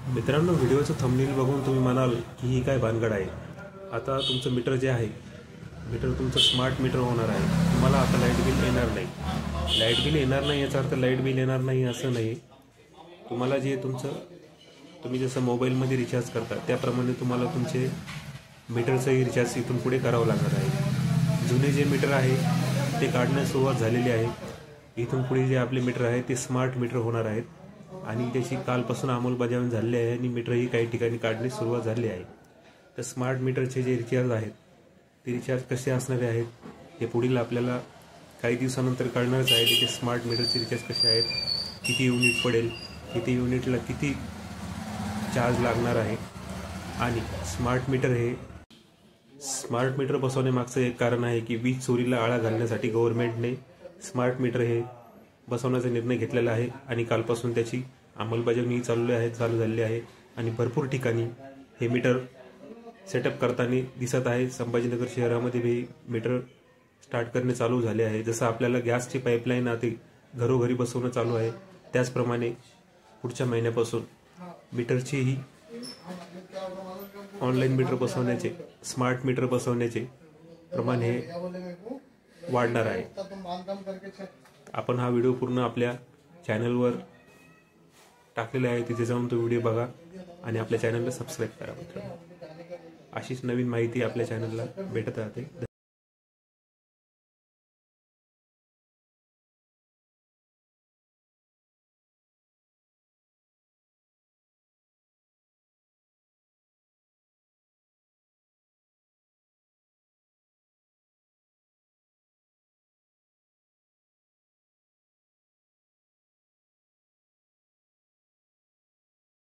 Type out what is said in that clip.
मित्रांनो, व्हिडिओचं थंबनेल बघून तुम्ही म्हणाल की ही काय भानगड आहे। आता तुमचं मीटर जे आहे, मीटर तुमचं स्मार्ट मीटर होणार आहे। तुम्हाला आता लाईट बिल येणार नाही। लाईट बिल येणार नाही याचा अर्थ लाईट बिल येणार नाही असं नाही। तुम्हाला जे तुम्ही जसं मोबाईलमध्ये रिचार्ज करता त्याप्रमाणे तुम्हाला तुमचे मीटरचंही रिचार्ज इथून पुढे करावं लागणार आहे। जुने जे मीटर आहे ते काढण्यास सुरुवात झालेली आहे। इथून पुढे जे आपले मीटर आहे ते स्मार्ट मीटर होणार आहेत आणि त्याची कालपासून अंमलबजावणी झाली आहे आणि मीटरही काही ठिकाणी काढण्यास सुरुवात झाली आहे। तर स्मार्ट मीटरचे जे रिचार्ज आहेत ते रिचार्ज कसे असणारे आहेत हे पुढील आपल्याला काही दिवसानंतर कळणारच आहे। त्याचे स्मार्ट मीटरचे रिचार्ज कसे आहेत, किती युनिट पडेल, किती युनिटला किती चार्ज लागणार आहे। आणि स्मार्ट मीटर बसवण्यामागचं एक कारण आहे की वीज चोरीला आळा घालण्यासाठी गव्हर्नमेंटने स्मार्ट मीटर हे बसवण्याचा निर्णय घेतलेला आहे आणि कालपासून त्याची अंमलबजावणी चालू झालेली आहे आणि भरपूर ठिकाणी हे मीटर सेटअप करताना दिसत आहे। संभाजीनगर शहरामध्ये भी मीटर स्टार्ट करणे चालू झाले आहे। जसं आपल्याला गॅसची पाईपलाईन आता घरोघरी बसवणं चालू आहे, त्याचप्रमाणे पुढच्या महिन्यापासून मीटरचीही ऑनलाईन मीटर बसवण्याचे, स्मार्ट मीटर बसवण्याचे प्रमाण हे वाढणार आहे। आपण हा व्हिडिओ पूर्ण आपल्या चॅनलवर टाकलेला आहे, तिथे जाऊन तो व्हिडिओ बघा आणि आपल्या चॅनलला सबस्क्राईब करा मित्रांनो। अशीच नवीन माहिती आपल्या चॅनलला भेटत राहते।